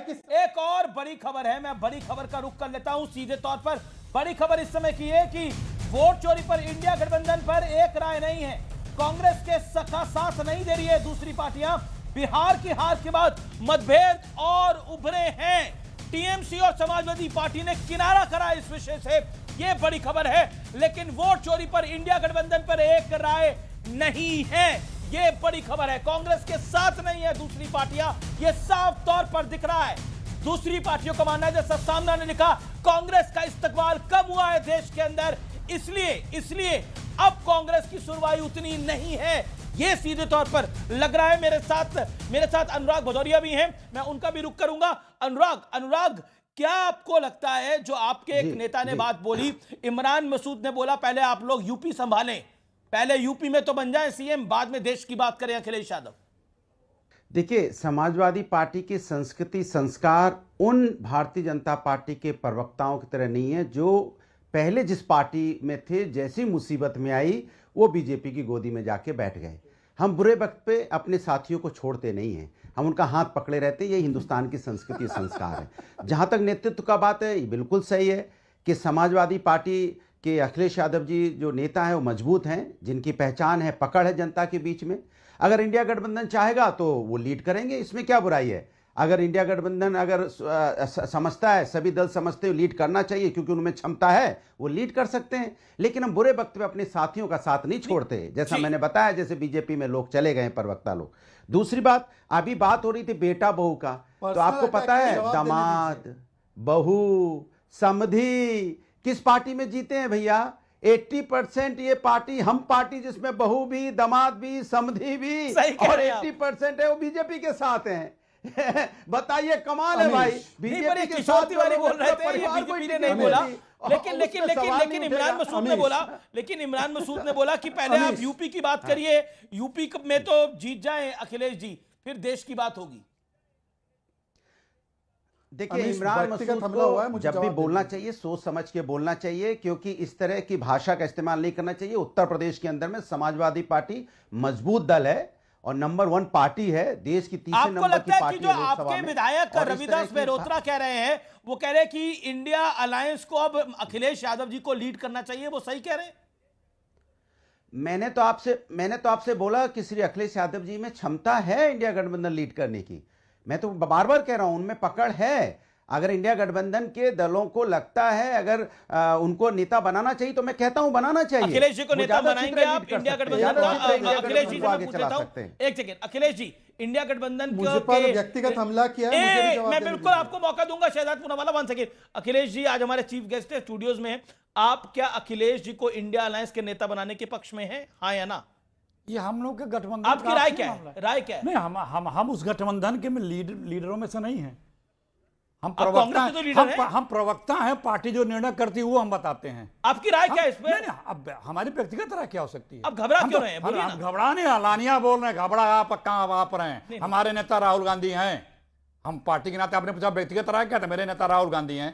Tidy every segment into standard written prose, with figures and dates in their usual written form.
एक और बड़ी खबर है, मैं बड़ी खबर का रुख कर लेता हूं सीधे तौर पर। बड़ी खबर इस समय की है कि वोट चोरी पर इंडिया गठबंधन पर एक राय नहीं है। कांग्रेस के सखा साथ नहीं दे रही है दूसरी पार्टियां। बिहार की हार के बाद मतभेद और उभरे हैं। टीएमसी और समाजवादी पार्टी ने किनारा करा इस विषय से, यह बड़ी खबर है। लेकिन वोट चोरी पर इंडिया गठबंधन पर एक राय नहीं है, यह बड़ी खबर है। कांग्रेस के साथ नहीं है दूसरी पार्टियां, यह साफ तौर पर दिख रहा है। दूसरी पार्टियों का मानना है, जैसा सामना ने लिखा, कांग्रेस का इस्तकबाल कम हुआ है देश के अंदर, इसलिए अब कांग्रेस की सुनवाई उतनी नहीं है। यह सीधे तौर पर लग रहा है। मेरे साथ अनुराग भदौरिया भी हैं, मैं उनका भी रुख करूंगा। अनुराग, क्या आपको लगता है जो आपके एक नेता ने बात बोली, इमरान मसूद ने बोला पहले आप लोग यूपी संभालें, पहले यूपी में तो बन जाए सीएम, बाद में देश की बात करें अखिलेश यादव। देखिए, समाजवादी पार्टी की संस्कृति संस्कार उन भारतीय जनता पार्टी के प्रवक्ताओं की तरह नहीं है जो पहले जिस पार्टी में थे, जैसी मुसीबत में आई वो बीजेपी की गोदी में जाके बैठ गए। हम बुरे वक्त पे अपने साथियों को छोड़ते नहीं हैं, हम उनका हाथ पकड़े रहते हैं। ये हिंदुस्तान की संस्कृति संस्कार है। जहाँ तक नेतृत्व का बात है, ये बिल्कुल सही है कि समाजवादी पार्टी के अखिलेश यादव जी जो नेता हैं वो मजबूत हैं, जिनकी पहचान है, पकड़ है जनता के बीच में। अगर इंडिया गठबंधन चाहेगा तो वो लीड करेंगे, इसमें क्या बुराई है। अगर इंडिया गठबंधन अगर समझता है, सभी दल समझते हुए लीड करना चाहिए क्योंकि उनमें क्षमता है, वो लीड कर सकते हैं। लेकिन हम बुरे वक्त में अपने साथियों का साथ नहीं छोड़ते, जैसा मैंने बताया, जैसे बीजेपी में लोग चले गए, प्रवक्ता लोग। दूसरी बात, अभी बात हो रही थी बेटा बहू का, तो आपको पता है दामाद, बहू, समधी किस पार्टी में जीते हैं भैया? 80% ये पार्टी, हम पार्टी जिसमें बहू भी, दामाद भी, समधी भी और 80% है वो बीजेपी के साथ हैं। बताइए, कमाल है भाई। बीजेपी के साथ वाले बोल रहे थे, ये बीजेपी ने नहीं बोला। लेकिन इमरान मसूद ने बोला कि पहले आप यूपी की बात करिए, यूपी में तो जीत जाएं अखिलेश जी, फिर देश की बात होगी। देखिए, इमरान मसूद को जब भी बोलना चाहिए सोच समझ के बोलना चाहिए, क्योंकि इस तरह की भाषा का इस्तेमाल नहीं करना चाहिए। उत्तर प्रदेश के अंदर में समाजवादी पार्टी मजबूत दल है और नंबर 1 पार्टी है, देश की तीसरे नंबर की पार्टी है। जो आपके विधायक रविदास मेहरोत्रा कह रहे हैं, वो कह रहे हैं कि इंडिया अलायंस को अब अखिलेश यादव जी को लीड करना चाहिए, वो सही कह रहे हैं? मैंने तो आपसे बोला कि श्री अखिलेश यादव जी में क्षमता है इंडिया गठबंधन लीड करने की। मैं तो बार बार कह रहा हूं, उनमें पकड़ है। अगर इंडिया गठबंधन के दलों को लगता है अगर उनको नेता बनाना चाहिए, तो मैं कहता हूं बनाना चाहिए। अखिलेश जी को नेता बनाएंगे आप इंडिया गठबंधन? अखिलेश जी आगे चला सकते हैं। एक सेकंड, अखिलेश जी, इंडिया गठबंधन मुझे पर व्यक्तिगत हमला किया है, मैं बिल्कुल आपको मौका दूंगा। शहजाद पूनावाला, 1 सेकंड। अखिलेश जी आज हमारे चीफ गेस्ट है, स्टूडियोज में है। आप क्या अखिलेश जी को इंडिया अलायंस के नेता बनाने के पक्ष में है, हाँ या ना? ये हम लोग के गठबंधन, आपकी राय क्या है? राय क्या है? नहीं, हम उस गठबंधन के लीडरों में से नहीं हैं। हम प्रवक्ता हैं। पार्टी जो निर्णय करती है वो हम बताते हैं। आपकी राय क्या है इस पे? नहीं, अब हमारी व्यक्तिगत राय क्या हो सकती है? अब घबरा क्यों रहे हैं? हम घबरा नहीं, अलानिया बोल रहे हैं, घबरा आप कहां आप रहे हैं? हमारे नेता राहुल गांधी हैं। हम पार्टी के नाते, आपने पूछा व्यक्तिगत राय क्या था, मेरे नेता राहुल गांधी हैं।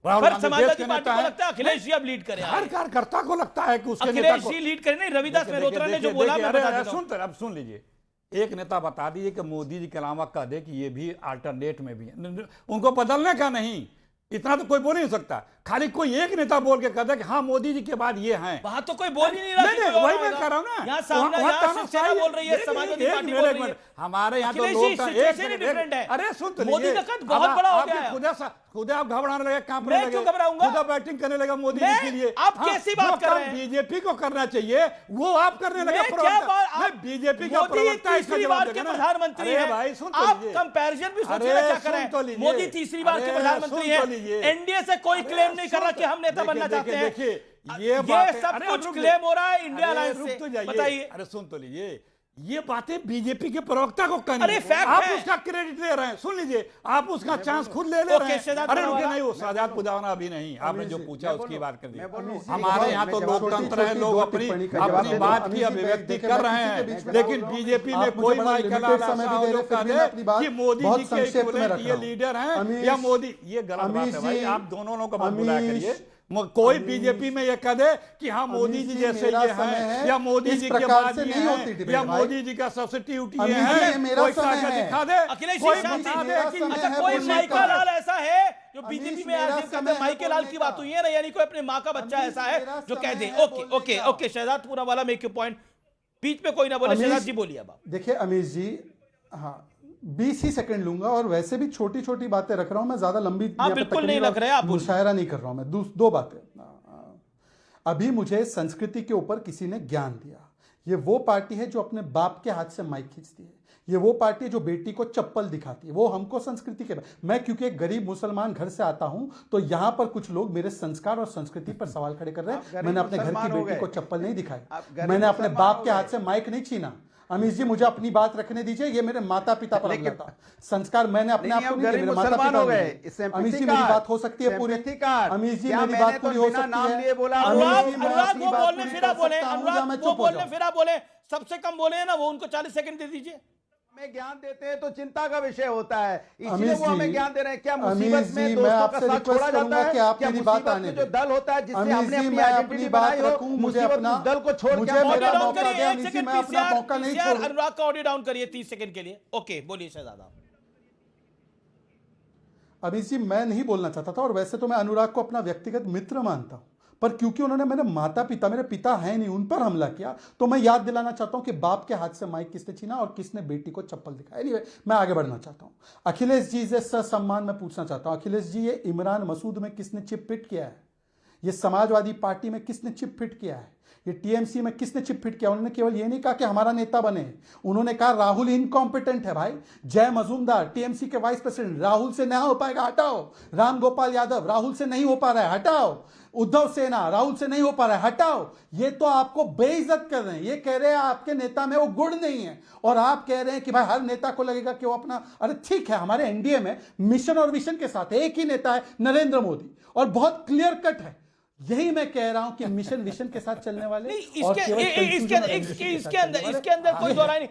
राहुल गांधी देश के नेता हैं। अखिलेश जी अब लीड करें, हर कार्यकर्ता को लगता है कि उसके अखिलेश जी लीड करें। नहीं, रविदास मेहरोत्रा ने जो बोला, अब सुन लीजिए। एक नेता बता दीजिए कि मोदी जी के अलावा कह दे कि ये भी अल्टरनेट में भी है, उनको बदलने का नहीं, इतना तो कोई बोल नहीं सकता। खाली कोई एक नेता बोल के कहता है कि हाँ मोदी जी के बाद ये हैं, वहां तो कोई बोल ही नहीं रहा। नहीं, वही मैं कह रहा हूं ना। यहाँ सामने बोल रही है, समाजवादी पार्टी बोल रही है। हमारे यहाँ तो लोग, अरे सुन तो मोदी का कद बहुत बड़ा हो गया है। खुद आप घबराने लगे, कांपने लगे, क्यों घबराऊंगा? खुद बैटिंग करने लगा मोदी जी के लिए। आप कैसी बात कर रहे हैं? बीजेपी को करना चाहिए वो आप करने लगे। बीजेपी का प्रवक्ता तीसरी बार के प्रधानमंत्री है भाई, सुन तो लीजिए। आप कंपैरिजन भी सोचिए क्या करें। मोदी तीसरी बार के प्रधानमंत्री है, एनडीए से कोई क्लेम नहीं कर रहा कि हम नेता बनना चाहते हैं। ये सब कुछ क्लेम हो रहा है इंडिया अलायंस से। बताइए। अरे सुन तो लीजिए, ये बातें बीजेपी के प्रवक्ता को कहनी अरे है, आप उसका क्रेडिट ले रहे हैं। सुन लीजिए, आप उसका चांस खुद ले रहे हैं। अरे रुके, नहीं, वो शहजाद पुजावना अभी नहीं, आपने जो पूछा उसकी बात कर दी। हमारे यहाँ तो लोकतंत्र है, लोग अपनी बात की अभिव्यक्ति कर रहे हैं, लेकिन बीजेपी में कोई कि मोदी जी के ये लीडर हैं या मोदी, ये गलत बात है भाई। आप दोनों लोगों को मत बुलाया करिए। कोई बीजेपी में ये कह दे कि हाँ मोदी जी जैसे ये हैं या मोदी जी के बाद ये हैं या मोदी जी का सब्सिट्यूट ये है, कोई दिखा दे, कोई बता दे कि कोई माइका लाल ऐसा है जो बीजेपी में माइके लाल की बात हुई है, यानी कोई अपने माँ का बच्चा ऐसा है जो कह दे ओके ओके ओके शहजाद पूरा वाला मेक योर पॉइंट, बीच में कोई ना बोले। शहजाद जी बोलिए अब। देखिए अमीश जी, हाँ 20 ही सेकंड लूंगा और वैसे भी छोटी छोटी बातें रख रहा हूं मैं, ज्यादा लंबी बिल्कुल नहीं रख रहे आप, मुशायरा नहीं कर रहा हूं मैं। दो बातें। अभी मुझे संस्कृति के ऊपर किसी ने ज्ञान दिया, ये वो पार्टी है जो अपने बाप के हाथ से माइक खींचती है, ये वो पार्टी है जो बेटी को चप्पल दिखाती है, वो हमको संस्कृति के। मैं क्योंकि एक गरीब मुसलमान घर से आता हूं तो यहां पर कुछ लोग मेरे संस्कार और संस्कृति पर सवाल खड़े कर रहे हैं। मैंने अपने घर की बेटी को चप्पल नहीं दिखाई, मैंने अपने बाप के हाथ से माइक नहीं छीना। अमीश जी मुझे अपनी बात रखने दीजिए, ये मेरे माता पिता पर हमला था। संस्कार मैंने अपने आप को नहीं, मेरे माता पिता हो गए। अमीश जी मेरी बात हो सकती है पूरी? अमीश जी मेरी बात पूरी हो सकती है? अनुराग वो बोलने फिर बोले, अनुराग वो बोलने फिर बोले, सबसे कम बोले हैं ना वो, उनको 40 सेकंड दे दीजिए। हमें ज्ञान देते हैं तो चिंता का विषय होता है, इसलिए वो हमें ज्ञान दे रहे हैं। क्या मुसीबत में दोस्तों का साथ छोड़ा जाता है? क्या मुसीबत में जो दल होता है जिससे हमने अपनी आइडेंटिटी बनाई हो, मुसीबत उस दल को छोड़ के अनुराग का ऑडियो डाउन करिए 30 सेकंड के लिए। ओके बोलिए शहजाद। अमीश जी मैं नहीं बोलना चाहता था, और वैसे तो मैं अनुराग को अपना व्यक्तिगत मित्र मानता हूं, पर क्योंकि उन्होंने मेरे माता पिता, मेरे पिता हैं नहीं, उन पर हमला किया, तो मैं याद दिलाना चाहता हूं कि बाप के हाथ से माइक किसने छीना और किसने बेटी को चप्पल दिखाया। anyway, मैं आगे बढ़ना चाहता हूं। अखिलेश जी से ससम्मान मैं पूछना चाहता हूं, अखिलेश जी ये इमरान मसूद में किसने चिप फिट किया है? ये समाजवादी पार्टी में किसने चिप फिट किया है? ये टीएमसी में किसने चिप फिट किया? उन्होंने केवल ये नहीं कहा कि हमारा नेता बने, उन्होंने कहा राहुल इनकॉम्पिटेंट है। भाई जय मजूमदार टीएमसी के वाइस प्रेसिडेंट, राहुल से ना हो पाएगा, हटाओ। राम गोपाल यादव, राहुल से नहीं हो पा रहा है, हटाओ। उद्धव सेना, राहुल से नहीं हो पा रहा है, हटाओ। ये तो आपको बेइज्जत कर रहे हैं, ये कह रहे हैं आपके नेता में वो गुण नहीं है, और आप कह रहे हैं कि भाई हर नेता को लगेगा कि वो अपना, अरे ठीक है, हमारे एनडीए में मिशन और विजन के साथ एक ही नेता है, नरेंद्र मोदी, और बहुत क्लियर कट है। यही मैं कह रहा हूं कि मिशन विजन के साथ चलने वाले इसके अंदर कोई दोहराई नहीं।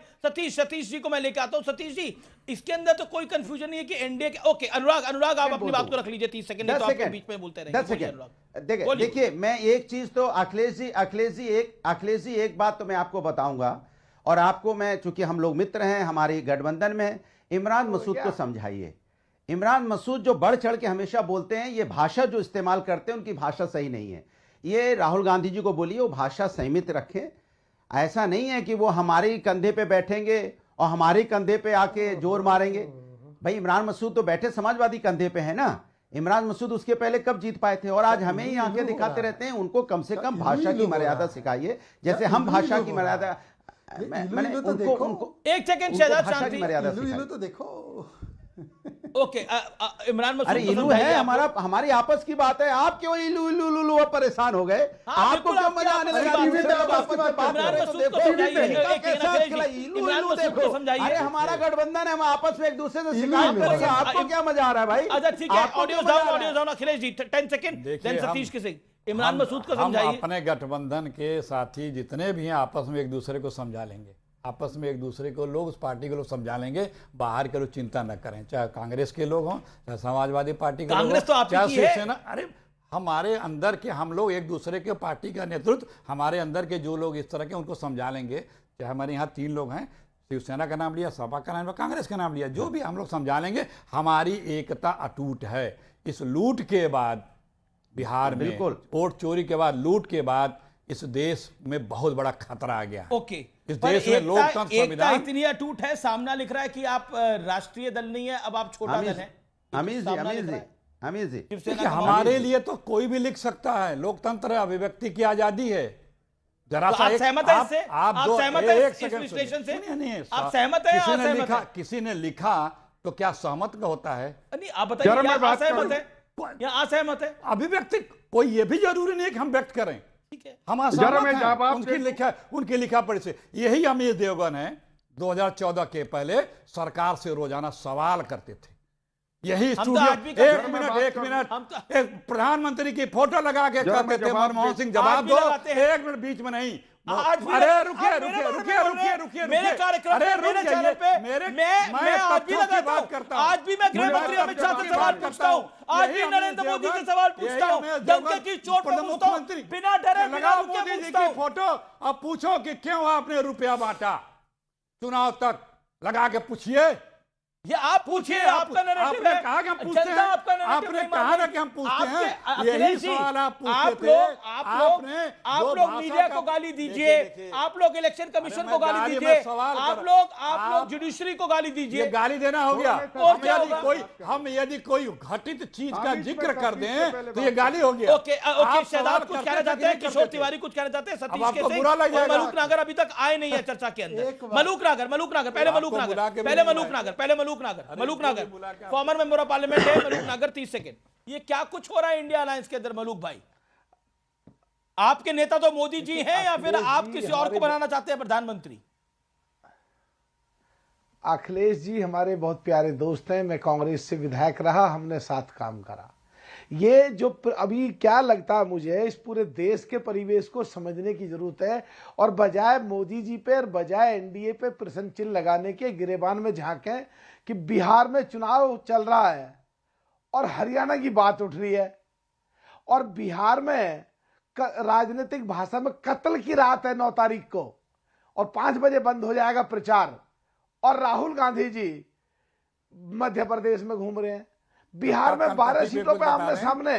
सतीश जी को मैं लेके आता हूं। सतीश जी इसके अंदर तो कोई कंफ्यूजन नहीं है कि एनडीए के। ओके अनुराग आप अपनी बात को रख लीजिए 30 सेकंड, तो आपके बीच में बोलते रहे। देखिए मैं एक चीज तो अखिलेश जी एक बात तो मैं आपको बताऊंगा, और आपको मैं, चूंकि हम लोग मित्र हैं, हमारी गठबंधन में, इमरान मसूद को समझाइए। इमरान मसूद जो बढ़ चढ़ के हमेशा बोलते हैं, ये भाषा जो इस्तेमाल करते हैं उनकी भाषा सही नहीं है। ये राहुल गांधी जी को बोलिए वो भाषा संयमित रखें। ऐसा नहीं है कि वो हमारे कंधे पे बैठेंगे और हमारे कंधे पे आके जोर मारेंगे। भाई इमरान मसूद तो बैठे समाजवादी कंधे पे है ना। इमरान मसूद उसके पहले कब जीत पाए थे? और आज हमें ही आंखें दिखाते रहते हैं। उनको कम से कम भाषा की मर्यादा सिखाइए, जैसे हम भाषा की मर्यादा, मैंने उनको एक सेकंड शहजाद भाषा की मर्यादा सिखाई। तो देखो ओके इमरान मसूद अरे इलू है हमारी आपस की बात है। आप क्यों इलू इलू इलू परेशान हो गए? आपको क्यों मजा आने लगा? अरे हमारा गठबंधन है, हम आपस में एक दूसरे से शिकायत करेंगे, आपको क्या मजा आ रहा है भाई? अच्छा ठीक है, audio down Akhilesh ji 10 second, then Satish के सिंह। इमरान मसूद को समझाइए। अपने गठबंधन के साथी जितने भी हैं आपस में एक दूसरे को समझा लेंगे, आपस में एक दूसरे को लोग, उस पार्टी के लोग समझा लेंगे। बाहर के लोग चिंता न करें, चाहे कांग्रेस के लोग हों, चाहे समाजवादी पार्टी के लोग हों, चाहे शिवसेना। अरे हमारे अंदर के हम लोग एक दूसरे के पार्टी का नेतृत्व, हमारे अंदर के जो लोग इस तरह के, उनको समझा लेंगे। चाहे हमारे यहाँ 3 लोग हैं, शिवसेना का नाम लिया, सपा का नाम लिया, कांग्रेस का नाम लिया, जो भी हम लोग समझा लेंगे। हमारी एकता अटूट है। इस लूट के बाद बिहार में, वोट चोरी के बाद, लूट के बाद इस देश में बहुत बड़ा खतरा आ गया। ओके इस देश में लोकतंत्र संविधान इतनी अटूट है, सामना लिख रहा है कि आप राष्ट्रीय दल नहीं है, अब आप छोटा दल है। अमीर जी हमारे लिए तो कोई भी लिख सकता है, लोकतंत्र है, अभिव्यक्ति की आजादी है। जरा सा आप सहमत है इससे? आप सहमत है इस विश्लेषण से? नहीं, आप सहमत है? किसी ने लिखा तो क्या सहमत का होता है? नहीं आप बताइए, असहमत है या असहमत है? अभिव्यक्ति कोई ये भी जरूरी नहीं कि हम व्यक्त करें, हम उनकी लिखा पढ़ी से। यही अमीर देवगन है 2014 के पहले सरकार से रोजाना सवाल करते थे। यही स्टूडियो एक मिनट प्रधानमंत्री की फोटो लगा के कहते थे मनमोहन सिंह जवाब दो, 1 मिनट बीच में नहीं। आज भी अरे रुकिए मेरे कार्यक्रम पे, मेरे चैनल पे मैं आज भी लगाता हूं, आज भी मैं गृह मंत्री अमित शाह से सवाल पूछता हूं, आज भी नरेंद्र मोदी से सवाल पूछता हूं, डंके की चोट पे पूछता हूं, बिना डरे बिना रुके पूछता हूं। फोटो अब पूछो कि क्यों आपने रुपया बांटा चुनाव तक, लगा के पूछिए। ये आप पूछिए, आपका नैरेटिव है। कहा कि हम पूछते हैं, आपने कहा ना कि हम पूछते हैं, यही सवाल आप पूछते थे। आप लोग मीडिया को गाली दीजिए, आप लोग इलेक्शन कमीशन को गाली दीजिए, आप लोग जुडिशरी को गाली दीजिए। गाली देना हो गया। हम यदि कोई घटित चीज का जिक्र कर दें तो ये गाली हो गया। ओके, शहजाद कुछ कहना चाहते हैं, किशोर तिवारी कुछ कहना चाहते हैं, सतीश के सिंह और मलूक नागर अभी तक आए नहीं है चर्चा के अंदर। मलूक नागर पहले मलूक नागर फॉर्मर मेंबर ऑफ पार्लियामेंट है। मलूक नागर 30 सेकंड। ये क्या कुछ हो रहा है इंडिया अलायंस के अंदर मलूक भाई? आपके नेता तो मोदी जी हैं या फिर आप किसी और को बनाना चाहते हैं प्रधानमंत्री? अखिलेश जी हमारे बहुत प्यारे दोस्त हैं, मैं कांग्रेस से विधायक रहा, हमने साथ काम करा। ये जो अभी क्या लगता है मुझे, इस पूरे देश के परिवेश को समझने की जरूरत है और बजाय मोदी जी पे और बजाय एनडीए पे प्रश्न चिन्ह लगाने के गिरेबान में झांकें कि बिहार में चुनाव चल रहा है और हरियाणा की बात उठ रही है और बिहार में राजनीतिक भाषा में कत्ल की रात है 9 तारीख को और 5 बजे बंद हो जाएगा प्रचार और राहुल गांधी जी मध्य प्रदेश में घूम रहे हैं। बिहार में 12 सीटों पे आमने सामने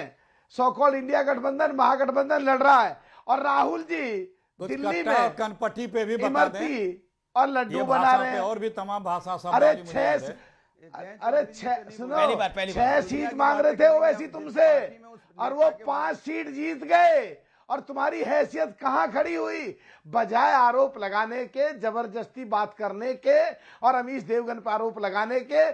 सो कॉल्ड इंडिया गठबंधन महागठबंधन लड़ रहा है और राहुल जी दिल्ली में कनपट्टी पे भी बता दें और लड्डू बना रहे हैं और भी तमाम भाषा सब। अरे 6 सीट मांग रहे थे ओवैसी तुमसे और वो 5 सीट जीत गए और तुम्हारी हैसियत कहां खड़ी हुई? बजाय आरोप लगाने के, जबरदस्ती बात करने के और अमीश देवगन पर आरोप लगाने के,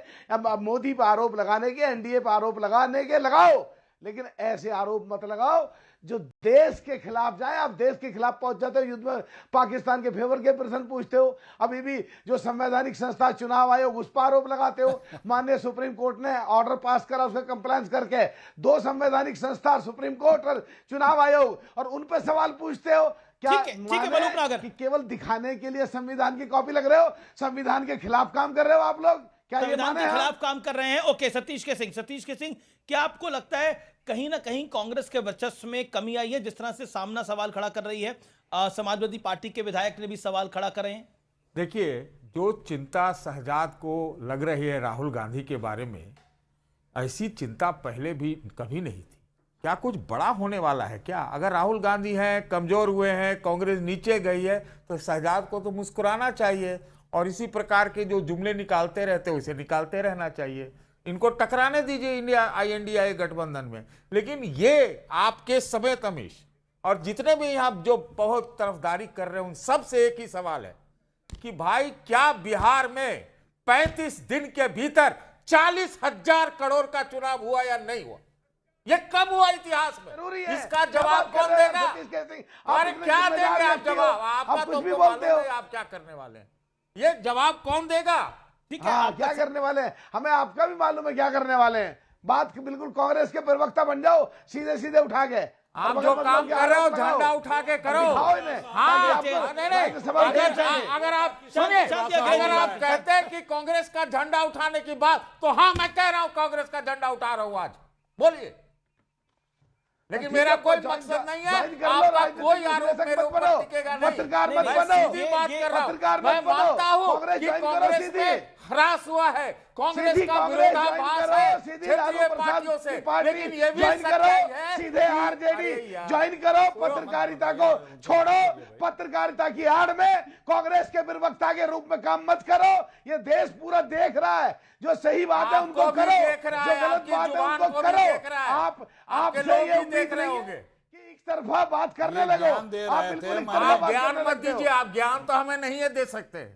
मोदी पर आरोप लगाने के, एनडीए पर आरोप लगाने के लगाओ, लेकिन ऐसे आरोप मत लगाओ जो देश के खिलाफ जाए। आप देश के खिलाफ पहुंच जाते हो, युद्ध में पाकिस्तान के फेवर के प्रश्न पूछते हो, अभी भी जो संवैधानिक संस्था चुनाव आयोग उस पर आरोप लगाते हो। माननीय सुप्रीम कोर्ट ने ऑर्डर पास करा, उसका कंप्लायंस करके 2 संवैधानिक संस्था सुप्रीम कोर्ट और चुनाव आयोग, और उन पर सवाल पूछते हो। क्या मलूक नागर कि केवल दिखाने के लिए संविधान की कॉपी लग रहे हो? संविधान के खिलाफ काम कर रहे हो आप लोग? क्या संविधान के खिलाफ काम कर रहे हैं? ओके, सतीश के सिंह, क्या आपको लगता है कहीं ना कहीं कांग्रेस के वर्चस्व में कमी आई है? जिस तरह से सामना सवाल खड़ा कर रही है, समाजवादी पार्टी के विधायक ने भी सवाल खड़ा करे हैं। देखिए, जो चिंता शहजाद को लग रही है राहुल गांधी के बारे में, ऐसी चिंता पहले भी कभी नहीं थी। क्या कुछ बड़ा होने वाला है क्या? अगर राहुल गांधी हैं, कमजोर हुए हैं, कांग्रेस नीचे गई है, तो शहजाद को तो मुस्कुराना चाहिए और इसी प्रकार के जो जुमले निकालते रहते उसे निकालते रहना चाहिए। इनको टकराने दीजिए इंडिया INDA गठबंधन में। लेकिन ये आपके समेत अमीश और जितने भी यहाँ जो बहुत तरफदारी कर रहे हैं, उन सब से एक ही सवाल है कि भाई क्या बिहार में 35 दिन के भीतर 40,000 करोड़ का चुनाव हुआ या नहीं हुआ? ये कब हुआ इतिहास में? इसका जवाब कौन देगा? अरे क्या देंगे आप जवाब? आपका तो मालूम है आप क्या करने वाले हैं। ये जवाब कौन देगा? ठीक है, हाँ, क्या करने वाले हैं हमें आपका भी मालूम है क्या करने वाले हैं। बात बिल्कुल कांग्रेस के प्रवक्ता बन जाओ, सीधे सीधे उठा के। आप जो काम कर रहे हो झंडा उठा के करो। हाँ, अगर आप सुनिए, अगर आप कहते हैं कि कांग्रेस का झंडा उठाने की बात, तो हाँ मैं कह रहा हूं कांग्रेस का झंडा उठा रहा हूं आज, बोलिए। लेकिन मेरा कोई मकसद नहीं है, आपका कोई आरोप मेरे ऊपर टिकेगा नहीं। पत्रकार मत मैं बनो, सीधी बात कर रहा हूं। मैं मानता हूं कि कांग्रेस में ह्रास हुआ है, कांग्रेस का विरोधाभास है क्षेत्रीय पार्टियों से, लेकिन ये भी सच्चाई है। सीधे आरजेडी ज्वाइन करो, पत्रकारिता को छोड़ो, पत्रकारिता की आड़ में कांग्रेस के प्रवक्ता के रूप में काम मत करो। ये देश पूरा देख रहा है, जो सही बात है उनको करो, जो गलत बात है उनको करो। आप ये देख रहे होंगे कि एक तरफा बात करने लगो। आप ज्ञान मत दीजिए, आप ज्ञान तो हमें नहीं दे सकते।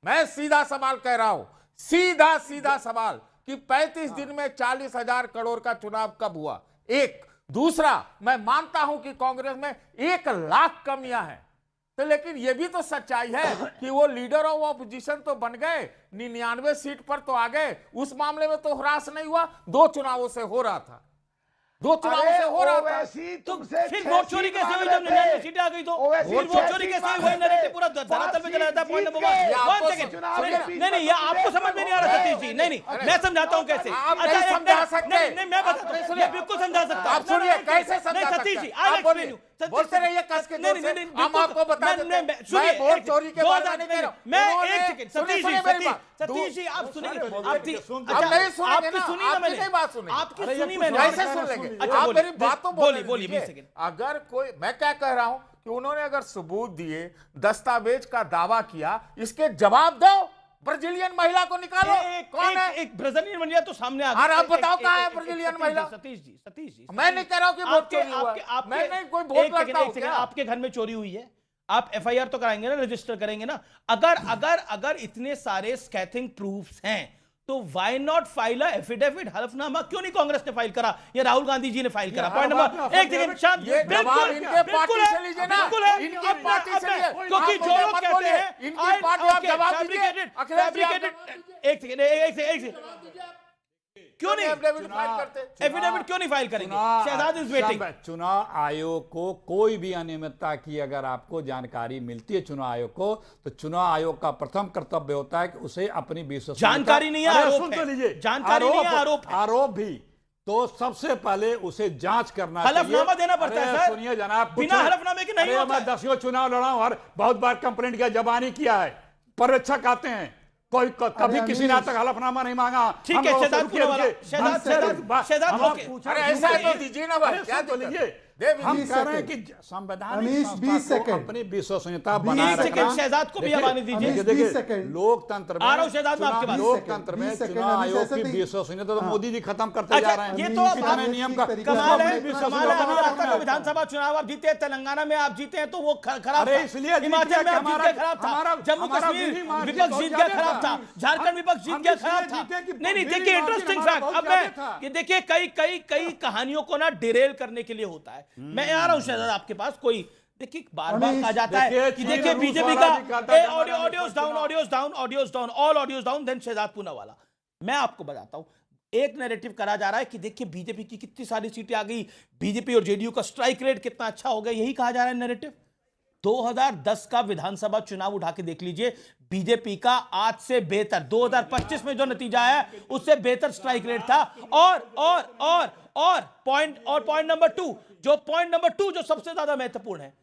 मैं सीधा सवाल कह रहा हूं, सीधा सवाल कि 35 दिन में 40,000 करोड़ का चुनाव कब हुआ? एक। दूसरा, मैं मानता हूं कि कांग्रेस में 1 लाख कमियां हैं, तो लेकिन यह भी तो सच्चाई है कि वो लीडर ऑफ ऑपोजिशन तो बन गए, 99 सीट पर तो आ गए। उस मामले में तो ह्रास नहीं हुआ, 2 चुनावों से हो रहा था। दो चुनाव से हो रहा था। तो फिर वोट चोरी कैसे हुई जब 99 सीटें आ गई? तो फिर वोट चोरी कैसे हुई? वही नैरेटिव पूरा धरातल पे चला जाता है। Point number 1 second. नहीं, ये आपको समझ में नहीं आ रहा सतीश जी। नहीं, मैं समझाता हूँ कैसे। नहीं, मैं बताता हूँ, बिल्कुल समझा सकता हूँ। आप सुनिए, कैसे समझा सकते? Satish ji, I explain you. बोलते रहिए कस के जोर से, हम आपको बता देते हैं। मैं वोट चोरी के बारे में नहीं कह रहा हूं। मैं एक सेकंड सतीश जी आप सुनिए, आप नहीं सुनेंगे ना, आपकी नहीं बात सुनेंगे। आपकी सुनी मैंने, कैसे सुन लेंगे? आप मेरी बात तो बोलिए 20 सेकंड। अगर कोई, मैं क्या कह रहा हूं कि उन्होंने अगर सबूत दिए, दस्तावेज का दावा किया, इसके जवाब दो। ब्राजीलियन महिला को निकालो, कौन है? एक ब्राजीलियन महिला तो सामने आ गई। अरे आप बताओ कहां है ब्राजीलियन महिला? सतीश जी मैं नहीं कह रहा हूं कि वोट चोरी हुआ है। मैं नहीं कोई वोट लगता हूं क्या? आपके घर में चोरी हुई है, आप एफआईआर तो कराएंगे ना, रजिस्टर करेंगे ना। अगर इतने सारे स्कैथिंग प्रूफ्स हैं तो व्हाई नॉट फाइल एफिडेविट, हलफनामा क्यों नहीं कांग्रेस ने फाइल करा या राहुल गांधी जी ने फाइल करा? पॉइंट नंबर एक सेकंड शांत, बिल्कुल इनके पार्टी से लीजिए ना, इनकी पार्टी से लीजिए, क्योंकि जो लोग कहते हैं इनकी पार्टी, आप जवाब दीजिए। एक सेकंड क्यों नहीं एफिडेविट क्यों नहीं फाइल करेंगे? Shehzad is waiting. चुनाव आयोग को कोई भी अनियमितता की अगर आपको जानकारी मिलती है चुनाव आयोग को, तो चुनाव आयोग का प्रथम कर्तव्य होता है कि उसे अपनी विश्वसनीयता, जानकारी नहीं है, आरोप है। लीजिए, जानकारी नहीं है, आरोप भी तो सबसे पहले उसे जांच करना चाहिए। हलफनामा देना पड़ता है सर। सुनिए जनाब, बिना हलफनामे के नहीं होता। मैं 10 चुनाव लड़ा हूं और बहुत बार कंप्लेंट किया, जबानी किया है। पर्यवेक्षक आते हैं, कोई कभी किसी ने आज तक हलफनामा नहीं मांगा। ठीक है, शहजाद अरे ऐसा है तो दीजिए ना भाई, क्या तो लीजिए। हम कह रहे हैं कि संवैधानिक संस्था को अपनी विश्वसनीयता बनाए रखना। शहजाद को भी आने दीजिए। देखिए, लोकतंत्र में, लोकतंत्र में चुनाव आयोग की विश्वसनीयता तो मोदी जी खत्म करते जा रहे हैं। ये तो नियम का कमाल है। विधानसभा चुनाव आप जीते, तेलंगाना में आप जीते हैं तो वो खराब था, इसलिए हिमाचल में आप जीत गए खराब था, जम्मू कश्मीर विपक्ष जीत गया खराब था, झारखंड विपक्ष जीत गया खराब था। नहीं, देखिए इंटरेस्टिंग फैक्ट। अब मैं देखिए कई कहानियों को ना डिरेल करने के लिए होता है। मैं आ रहा हूं शहजाद आपके पास। कोई देखिए बार कहा जाता है कि देखिए बीजेपी का audios down, all audios down, then Shehzad Poonawalla. मैं आपको बताता हूं, एक नैरेटिव करा जा रहा है कि देखिए बीजेपी की कितनी सारी सीटें आ गई, बीजेपी और जेडीयू का स्ट्राइक रेट कितना अच्छा हो गया, यही कहा जा रहा है नैरेटिव। 2010 का विधानसभा चुनाव उठा के देख लीजिए, बीजेपी का आज से बेहतर 2025 में जो नतीजा है उससे बेहतर स्ट्राइक रेट था। और पॉइंट नंबर 2 जो सबसे ज्यादा महत्वपूर्ण है,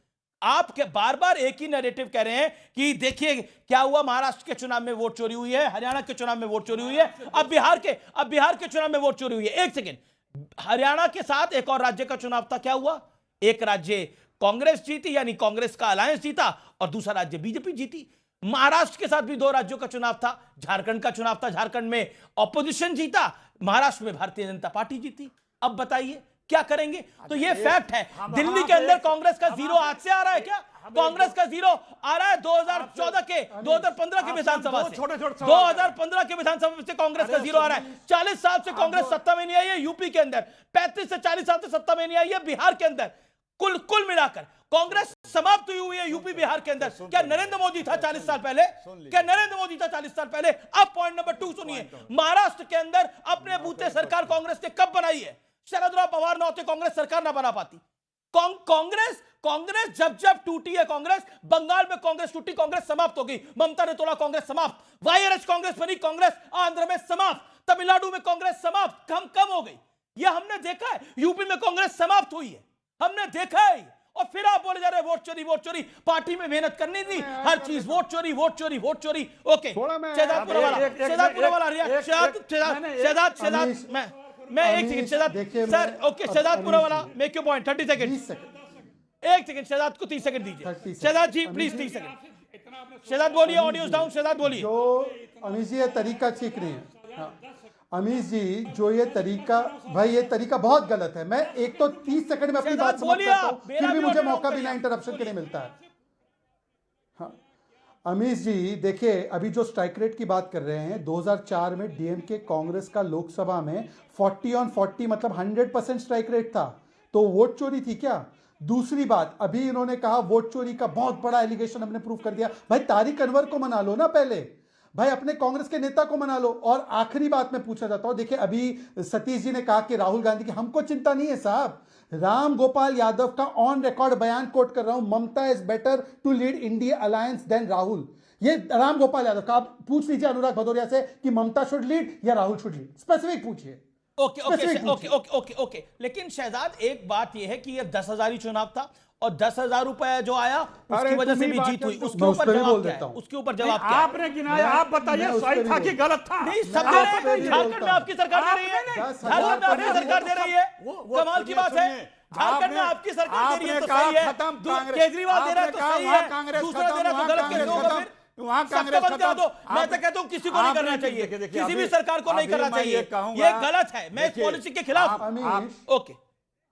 आप बार बार एक ही नैरेटिव कह रहे हैं कि देखिए क्या हुआ, महाराष्ट्र के चुनाव में वोट चोरी हुई है, हरियाणा के चुनाव में वोट चोरी हुई है, अब बिहार के चुनाव में वोट चोरी हुई है। एक सेकेंड, हरियाणा के साथ एक और राज्य का चुनाव था, क्या हुआ? एक राज्य कांग्रेस जीती, यानी कांग्रेस का अलायंस जीता, और दूसरा राज्य बीजेपी जीती। महाराष्ट्र के साथ भी 2 राज्यों का चुनाव था, झारखंड का चुनाव था, झारखंड में ऑपोजिशन जीता, महाराष्ट्र में भारतीय जनता पार्टी जीती। अब बताइए क्या करेंगे? तो ये फैक्ट है। दिल्ली के अंदर कांग्रेस का जीरो आज से आ रहा है क्या? कांग्रेस का जीरो आ रहा है 2014 के 2015 के विधानसभा से, 2015 के विधानसभा से कांग्रेस का जीरो आ रहा है। 40 साल से कांग्रेस सत्ता में नहीं आई है यूपी के अंदर, 35 से 40 साल से सत्ता में नहीं आई है बिहार के अंदर। कुल मिलाकर कांग्रेस समाप्त हुई है यूपी बिहार के अंदर। क्या नरेंद्र मोदी था 40 साल पहले? अब पॉइंट नंबर 2 सुनिए, महाराष्ट्र के अंदर अपने बूते सरकार कांग्रेस ने कब बनाई है? शरद पवार ना होते कांग्रेस सरकार ना बना पाती। कांग्रेस जब टूटी है, कांग्रेस बंगाल में कांग्रेस टूटी, कांग्रेस समाप्त हो गई, ममता ने तोड़ा कांग्रेस समाप्त, वाईआरएस कांग्रेस बनी, कांग्रेस आंध्र में समाप्त, तमिलनाडु में कांग्रेस समाप्त, कम हो गई। यह हमने देखा है, यूपी में कांग्रेस समाप्त हुई है, हमने देखा है। और फिर आप बोले जा रहे वोट चोरी, पार्टी में मेहनत करनी थी, हर चीज वोट चोरी। ओके, मैं एक second sir, okay Shehzad Poonawalla, make your point, 30 second, एक सेकंड, शहजाद को 30 सेकंड दीजिए। शहजाद जी प्लीज 30 सेकंड, शहजाद बोलिए, ऑडियोज डाउन, शहजाद बोलिए। जो अमीश जी ये तरीका ठीक नहीं है, अमीश जी जो ये तरीका बहुत गलत है। मैं एक तो 30 सेकंड में अपनी बात समाप्त करता हूं, फिर भी मुझे मौका बिना इंटरप्शन के नहीं मिलता है। हाँ अमीश जी देखिए, अभी जो स्ट्राइक रेट की बात कर रहे हैं, 2004 में डीएमके कांग्रेस का लोकसभा में 40 on 40 मतलब 100% स्ट्राइक रेट था, तो वोट चोरी थी क्या? दूसरी बात, अभी इन्होंने कहा वोट चोरी का बहुत बड़ा एलिगेशन हमने प्रूव कर दिया। भाई तारिक अनवर को मना लो ना पहले, भाई अपने कांग्रेस के नेता को मना लो। और आखिरी बात मैं पूछना चाहता हूं, देखिए अभी सतीश जी ने कहा कि राहुल गांधी की हमको चिंता नहीं है साहब। राम गोपाल यादव का ऑन रिकॉर्ड बयान कोट कर रहा हूं, Mamata is better to lead India alliance than Rahul. ये राम गोपाल यादव का, आप पूछ लीजिए अनुराग भदौरिया से कि ममता शुड लीड या राहुल शुड लीड, स्पेसिफिक पूछिए। ओके। लेकिन शहजाद एक बात यह है कि यह 10,000 ही चुनाव था और 10,000 रुपए जो आया उसकी वजह से भी जीत हुई। उसके ऊपर जवाब क्या है? उसके ऊपर जवाब क्या है? आपने गिनाया, आप बताइए सही था कि गलत था? नहीं, सब झारखंड में आपकी सरकार दे रही है, झारखंड में आपकी सरकार दे रही है, कमाल की बात है। झारखंड में आपकी सरकार दे रही है तो सही है, केजरीवाल दे रहा है तो सही है, दूसरा दे रहा है तो गलत कैसे होगा? फिर वहां कांग्रेस बंद कर दो। मैं तो कहता हूं किसी को नहीं करना चाहिए, किसी भी सरकार को नहीं करना चाहिए, ये गलत है। मैं इस पॉलिसी के खिलाफ हूं। ओके,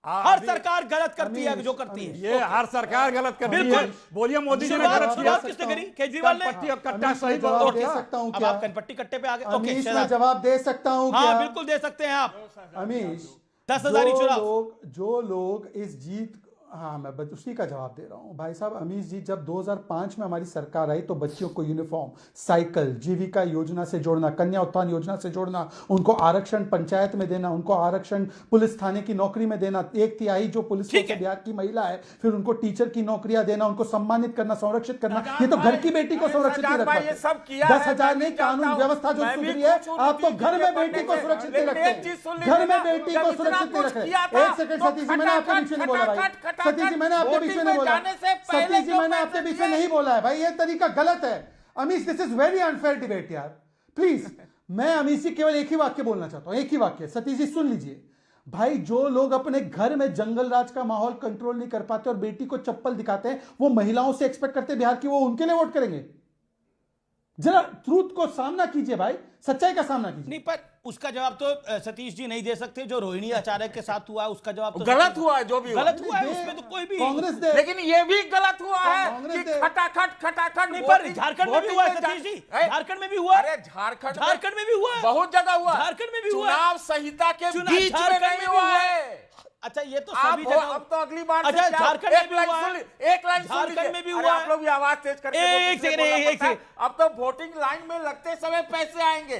हर सरकार गलत करती है जो करती है, ये हर सरकार गलत करती है। बोलिए मोदी जी ने गलत किया, किसने करी? केजरीवाल ने। कट्टा सही जवाब दे सकता हूं क्या? अब आप कनपट्टी कट्टे पे आ गए। ओके, मैं जवाब दे सकता हूं क्या? हाँ बिल्कुल दे सकते हैं आप। अमीश, 10,000 चुनाव, जो लोग इस जीत, हाँ मैं उसी का जवाब दे रहा हूं भाई साहब। अमीश जी, जब 2005 में हमारी सरकार आई तो बच्चियों को यूनिफॉर्म, साइकिल, जीविका योजना से जोड़ना, कन्या उत्थान योजना से जोड़ना, उनको आरक्षण पंचायत में देना, उनको आरक्षण पुलिस थाने की नौकरी में देना, 1/3 जो पुलिस फोर्स बिहार की महिला है, फिर उनको टीचर की नौकरियां देना, उनको सम्मानित करना, संरक्षित करना। ये तो घर की बेटी को सुरक्षित नहीं रख पाते। 10,000 नहीं, कानून व्यवस्था जो सुधरी है, आप तो घर में बेटी को सुरक्षित नहीं रखते, घर में बेटी को सुरक्षित नहीं रख रहे। एक सेकंड सतीश जी, मैंने आपके बीच में बोला भाई, सतीश जी मैंने आपके बीच में नहीं बोला, सतीश जी मैंने आपके बीच में नहीं बोला है भाई, ये तरीका गलत है। Amish, this is very unfair debate यार, प्लीज। मैं अमीश जी केवल एक ही वाक्य बोलना चाहता हूं, एक ही वाक्य। सतीश जी सुन लीजिए भाई, जो लोग अपने घर में जंगल राज का माहौल कंट्रोल नहीं कर पाते और बेटी को चप्पल दिखाते हैं, वो महिलाओं से एक्सपेक्ट करते हैं बिहार की वो उनके लिए वोट करेंगे? जरा ट्रूथ को सामना कीजिए भाई, सच्चाई का सामना कीजिए। नहीं, पर उसका जवाब तो सतीश जी नहीं दे सकते। जो रोहिणी आचार्य के साथ हुआ उसका जवाब तो गलत हुआ है, जो भी गलत हुआ है उसमें तो कोई भी कांग्रेस दे, लेकिन ये भी गलत हुआ है कि खटाखट नहीं, पर झारखंड में भी हुआ है सतीश जी, झारखंड में भी हुआ। अरे झारखंड में भी हुआ है, बहुत जगह हुआ, झारखंड में भी हुआ, चुनाव संहिता के बीच में नहीं हुआ है। अच्छा, ये तो सभी जगह। अब तो अगली बार अच्छा, झारखंड में भी हुआ है, एक लाइन झारखंड में भी हुआ। आप लोग भी आवाज तेज करके, एक सेकंड, अब तो वोटिंग लाइन में लगते समय पैसे आएंगे।